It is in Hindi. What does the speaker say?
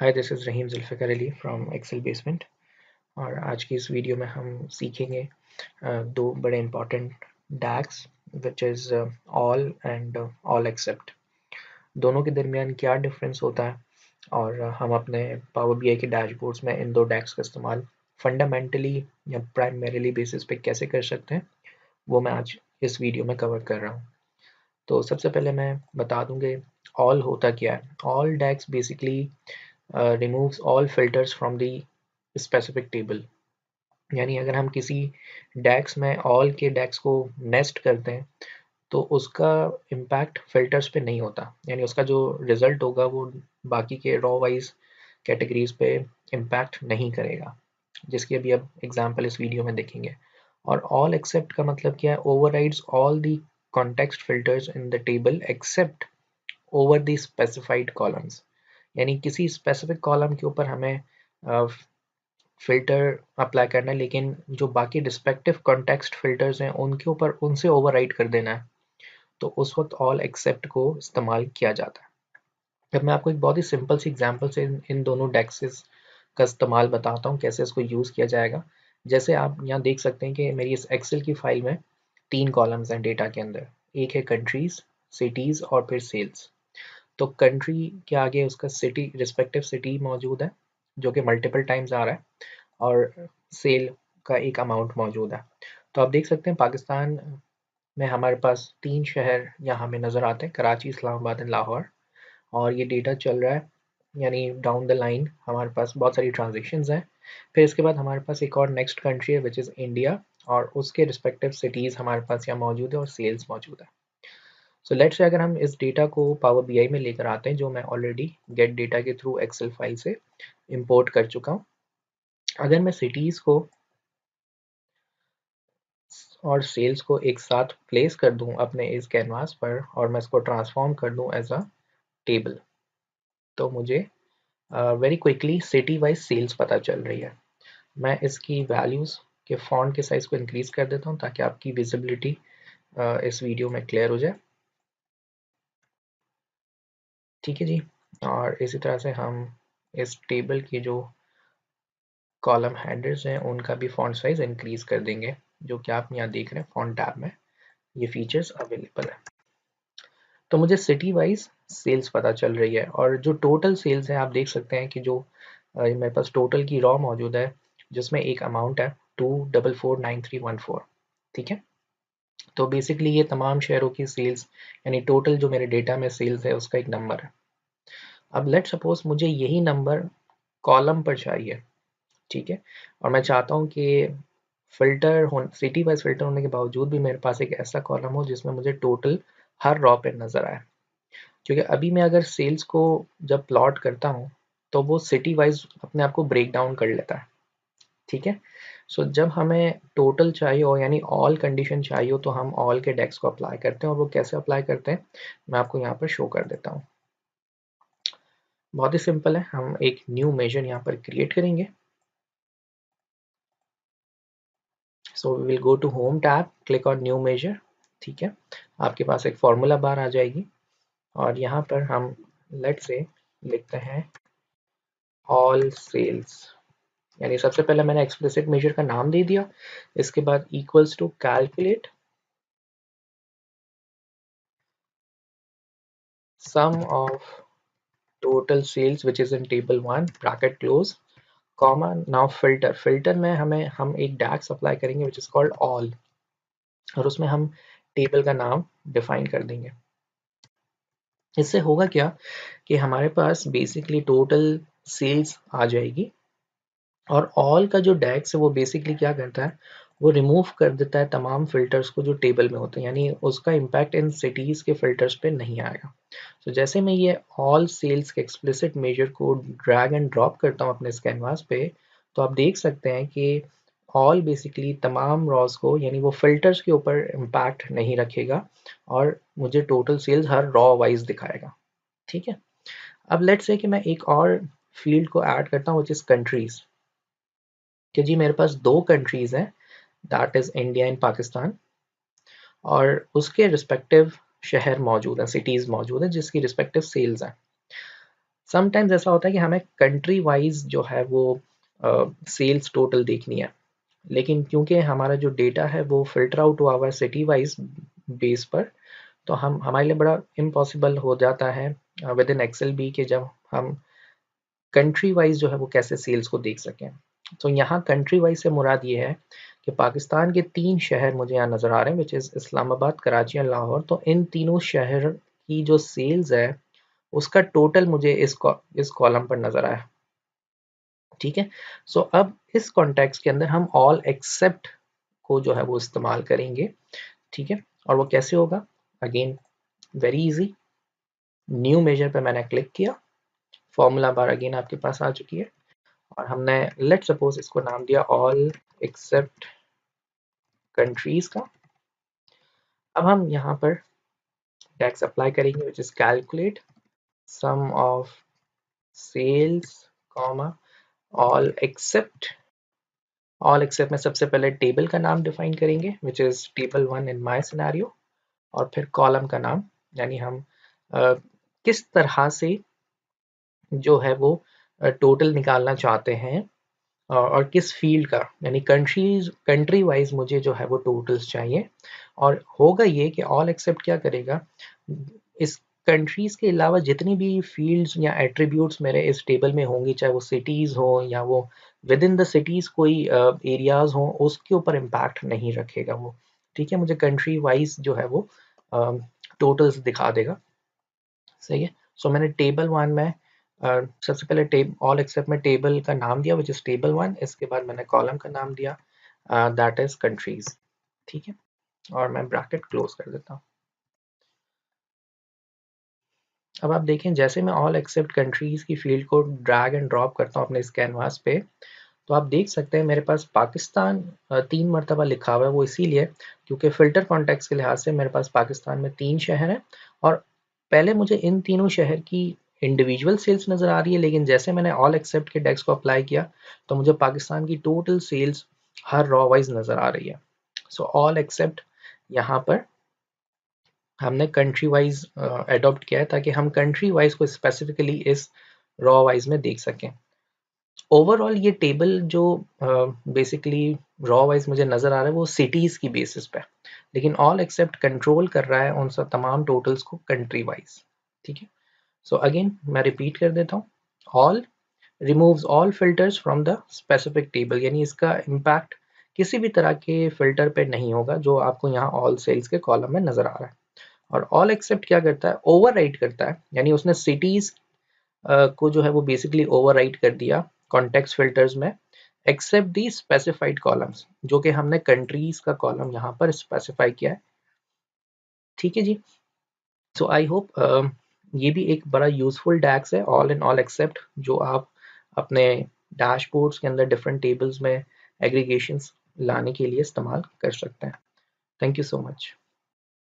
Hi, this is Rahim Zulfikar Ali from Excel Basement. और आज की इस वीडियो में हम सीखेंगे दो बड़े important DAX which is all and all except. दोनों के दरमियान क्या डिफरेंस होता है और हम अपने पावर बीआई के डैशबोर्ड्स में इन दो डैक्स का इस्तेमाल फंडामेंटली या प्राइमरीली बेसिस पे कैसे कर सकते हैं, वो मैं आज इस वीडियो में कवर कर रहा हूँ। तो सबसे पहले मैं बता दूँ कि ऑल होता क्या है। All desks basically removes all filters from the specific table। यानी अगर हम किसी डैक्स में ऑल के डैक्स को नेस्ट करते हैं तो उसका इम्पैक्ट फिल्टर्स पे नहीं होता, यानी उसका जो रिजल्ट होगा वो बाकी के रॉ वाइज कैटेगरीज पे इम्पैक्ट नहीं करेगा, जिसकी अभी अब एग्जांपल इस वीडियो में देखेंगे। और ऑल एक्सेप्ट का मतलब क्या है? Overrides all the context filters in the table except over the specified columns. यानी किसी स्पेसिफिक कॉलम के ऊपर हमें फ़िल्टर अप्लाई करना है, लेकिन जो बाकी रिस्पेक्टिव कॉन्टेक्स्ट फ़िल्टर्स हैं उनके ऊपर उनसे ओवरराइड कर देना है, तो उस वक्त ऑल एक्सेप्ट को इस्तेमाल किया जाता है। अब मैं आपको एक बहुत ही सिंपल सी एग्जांपल से इन दोनों डेक्सेस का इस्तेमाल बताता हूँ, कैसे इसको यूज़ किया जाएगा। जैसे आप यहाँ देख सकते हैं कि मेरी इस एक्सेल की फाइल में 3 कॉलम्स हैं डेटा के अंदर। एक है कंट्रीज़, सिटीज़ और फिर सेल्स। तो कंट्री के आगे उसका सिटी, रिस्पेक्टिव सिटी मौजूद है जो कि मल्टीपल टाइम्स आ रहा है, और सेल का एक अमाउंट मौजूद है। तो आप देख सकते हैं पाकिस्तान में हमारे पास 3 शहर यहाँ हमें नज़र आते हैं, कराची, इस्लामाबाद एंड लाहौर। और ये डेटा चल रहा है, यानी डाउन द लाइन हमारे पास बहुत सारी ट्रांजेक्शन्स हैं। फिर इसके बाद हमारे पास एक और नेक्स्ट कंट्री है विच इज़ इंडिया, और उसके रिस्पेक्टिव सिटीज़ हमारे पास यहाँ मौजूद है और सेल्स मौजूद है। सो लेट्स से अगर हम इस डेटा को पावर बीआई में लेकर आते हैं, जो मैं ऑलरेडी गेट डेटा के थ्रू एक्सेल फाइल से इंपोर्ट कर चुका हूँ। अगर मैं सिटीज़ को और सेल्स को एक साथ प्लेस कर दूं अपने इस कैनवास पर, और मैं इसको ट्रांसफॉर्म कर दूं एज अ टेबल, तो मुझे very quickly city wise sales पता चल रही है। मैं इसकी वैल्यूज़ के फॉन्ट के साइज़ को इंक्रीज़ कर देता हूं ताकि आपकी विजिबिलिटी इस वीडियो में क्लियर हो जाए। ठीक है जी। और इसी तरह से हम इस टेबल की जो कॉलम हेडर्स हैं उनका भी फॉन्ट साइज़ इंक्रीज़ कर देंगे, जो कि आप यहाँ देख रहे हैं फॉन्ट टैब में ये फीचर्स अवेलेबल है। तो मुझे सिटी वाइज सेल्स पता चल रही है, और जो टोटल सेल्स है आप देख सकते हैं कि जो मेरे पास टोटल की रॉ मौजूद है, जिसमें एक अमाउंट है 2449314। ठीक है। तो बेसिकली ये तमाम शेयरों की सेल्स, यानी टोटल जो मेरे डेटा में सेल्स है उसका एक नंबर है। अब लेट सपोज मुझे यही नंबर कॉलम पर चाहिए। ठीक है। और मैं चाहता हूँ कि फ़िल्टर हो, सिटी वाइज फ़िल्टर होने के बावजूद भी मेरे पास एक ऐसा कॉलम हो जिसमें मुझे टोटल हर रॉ पे नज़र आए। क्योंकि अभी मैं अगर सेल्स को जब प्लॉट करता हूँ तो वो सिटी वाइज अपने आप को ब्रेक डाउन कर लेता है। ठीक है। सो जब हमें टोटल चाहिए हो, यानी ऑल कंडीशन चाहिए हो, तो हम ऑल के डेक्स को अप्लाई करते हैं। और वो कैसे अप्लाई करते हैं मैं आपको यहाँ पर शो कर देता हूँ। बहुत ही सिंपल है। हम एक न्यू मेजर यहाँ पर क्रिएट करेंगे। So we will go to home tab, click on new measure. ठीक है। आपके पास एक फॉर्मूला बार आ जाएगी, और यहाँ पर हम लेट से लिखते हैं ऑल सेल्स। यानी सबसे पहले मैंने एक्सप्लिसिट मेजर का नाम दे दिया, इसके बाद equals to calculate sum of total sales which is in table 1 bracket close, comma, now filter. Filter में हम एक डैक्स अप्लाई करेंगे विच इज कॉल्ड ऑल, और उसमें हम टेबल का नाम डिफाइन कर देंगे। इससे होगा क्या कि हमारे पास बेसिकली टोटल सेल्स आ जाएगी, और ऑल का जो डैक्स है वो बेसिकली क्या करता है, वो रिमूव कर देता है तमाम फिल्टर्स को जो टेबल में होते हैं, यानी उसका इम्पैक्ट इन सिटीज़ के फिल्टर्स पे नहीं आएगा। तो जैसे मैं ये ऑल सेल्स के एक्सप्लिसिट मेजर को ड्रैग एंड ड्रॉप करता हूँ अपने इस कैनवास पे, तो आप देख सकते हैं कि ऑल बेसिकली तमाम रॉस को, यानी वो फिल्टर्स के ऊपर इम्पैक्ट नहीं रखेगा, और मुझे टोटल सेल्स हर रॉ वाइज दिखाएगा। ठीक है। अब लेट्स से कि मैं एक और फील्ड को ऐड करता हूँ विच इज़ कंट्रीज़। कि जी मेरे पास 2 कंट्रीज़ हैं, that is India and Pakistan, और उसके रिस्पेक्टिव शहर मौजूद हैं, सिटीज़ मौजूद हैं जिसकी रिस्पेक्टिव सेल्स हैं। समटाइम्स ऐसा होता है कि हमें कंट्री वाइज जो है वो सेल्स टोटल देखनी है, लेकिन क्योंकि हमारा जो डेटा है वो फिल्टर आउट हुआ हुआ है सिटी वाइज बेस पर, तो हम हमारे लिए बड़ा इम्पॉसिबल हो जाता है विद इन एक्सेल बी के जब हम कंट्री वाइज जो है वो कैसे सेल्स को देख सकें। तो यहाँ कंट्री वाइज से मुराद ये है कि पाकिस्तान के 3 शहर मुझे यहाँ नज़र आ रहे हैं, which is Islamabad, Karachi and Lahore. तो इन तीनों शहर की जो सेल्स है उसका टोटल मुझे इस कॉलम पर नज़र आया। ठीक है, सो अब इस कॉन्टेक्स्ट के अंदर हम ऑल एक्सेप्ट को जो है वो इस्तेमाल करेंगे। ठीक है, और वो कैसे होगा? Again very easy, new measure पे मैंने क्लिक किया, फॉर्मूला बार अगेन आपके पास आ चुकी है, और हमने लेट सपोज इसको नाम दिया ऑल एक्सेप्ट कंट्रीज का। अब हम यहाँ पर टैक्स अप्लाई करेंगे, which is calculate sum of sales comma all except में सबसे पहले टेबल का नाम डिफाइन करेंगे, which is table 1 in my scenario, और फिर कॉलम का नाम, यानी हम किस तरह से जो है वो टोटल निकालना चाहते हैं, और किस फील्ड का, यानी कंट्री वाइज मुझे जो है वो टोटल्स चाहिए। और होगा ये कि ऑल एक्सेप्ट क्या करेगा, इस कंट्रीज के अलावा जितनी भी फील्ड्स या एट्रीब्यूट्स मेरे इस टेबल में होंगी, चाहे वो सिटीज़ हो या वो विद इन द सिटीज़ कोई एरियाज हो, उसके ऊपर इम्पैक्ट नहीं रखेगा वो। ठीक है, मुझे कंट्री वाइज जो है वो टोटल्स दिखा देगा। सही है, सो मैंने टेबल 1 में सबसे पहले ऑल एक्सेप्ट में टेबल का नाम दिया, विच इज टेबल 1। इसके बाद मैंने कॉलम का नाम दिया, दैट इज कंट्रीज। ठीक है, और मैं ब्रैकेट क्लोज कर देता हूँ। अब आप देखें, जैसे मैं ऑल एक्सेप्ट कंट्रीज की फील्ड को ड्रैग एंड ड्रॉप करता हूँ अपने इस कैनवास पे, तो आप देख सकते हैं मेरे पास पाकिस्तान 3 मरतबा लिखा हुआ है। वो इसीलिए क्योंकि फ़िल्टर कॉन्टेक्स्ट के लिहाज से मेरे पास पाकिस्तान में 3 शहर हैं, और पहले मुझे इन तीनों शहर की इंडिविजुअल सेल्स नज़र आ रही है, लेकिन जैसे मैंने ऑल एक्सेप्ट के डेक्स को अप्लाई किया तो मुझे पाकिस्तान की टोटल सेल्स हर रॉ वाइज नज़र आ रही है। सो ऑल एक्सेप्ट यहाँ पर हमने कंट्री वाइज अडॉप्ट किया है, ताकि हम कंट्री वाइज को स्पेसिफिकली इस रॉ वाइज में देख सकें। ओवरऑल ये टेबल जो बेसिकली रॉ वाइज मुझे नज़र आ रहा है वो सिटीज़ की बेसिस पे, लेकिन ऑल एक्सेप्ट कंट्रोल कर रहा है उन सब तमाम टोटल्स को कंट्री वाइज। ठीक है, सो अगेन मैं रिपीट कर देता हूँ, all removes all filters from the specific table, यानी इसका इम्पैक्ट किसी भी तरह के फिल्टर पे नहीं होगा जो आपको यहाँ ऑल सेल्स के कॉलम में नज़र आ रहा है। और ऑल एक्सेप्ट क्या करता है, ओवरराइड करता है, यानी उसने सिटीज़ को जो है वो बेसिकली ओवरराइड कर दिया कॉन्टेक्स्ट फिल्टर्स में, एक्सेप्ट दी स्पेसिफाइड कॉलम्स, जो कि हमने कंट्रीज का कॉलम यहाँ पर स्पेसिफाई किया है। ठीक है जी, सो आई होप ये भी एक बड़ा यूजफुल डैक्स है, ऑल इन ऑल एक्सेप्ट, जो आप अपने डैशबोर्ड्स के अंदर डिफरेंट टेबल्स में एग्रीगेशंस लाने के लिए इस्तेमाल कर सकते हैं। Thank you so much.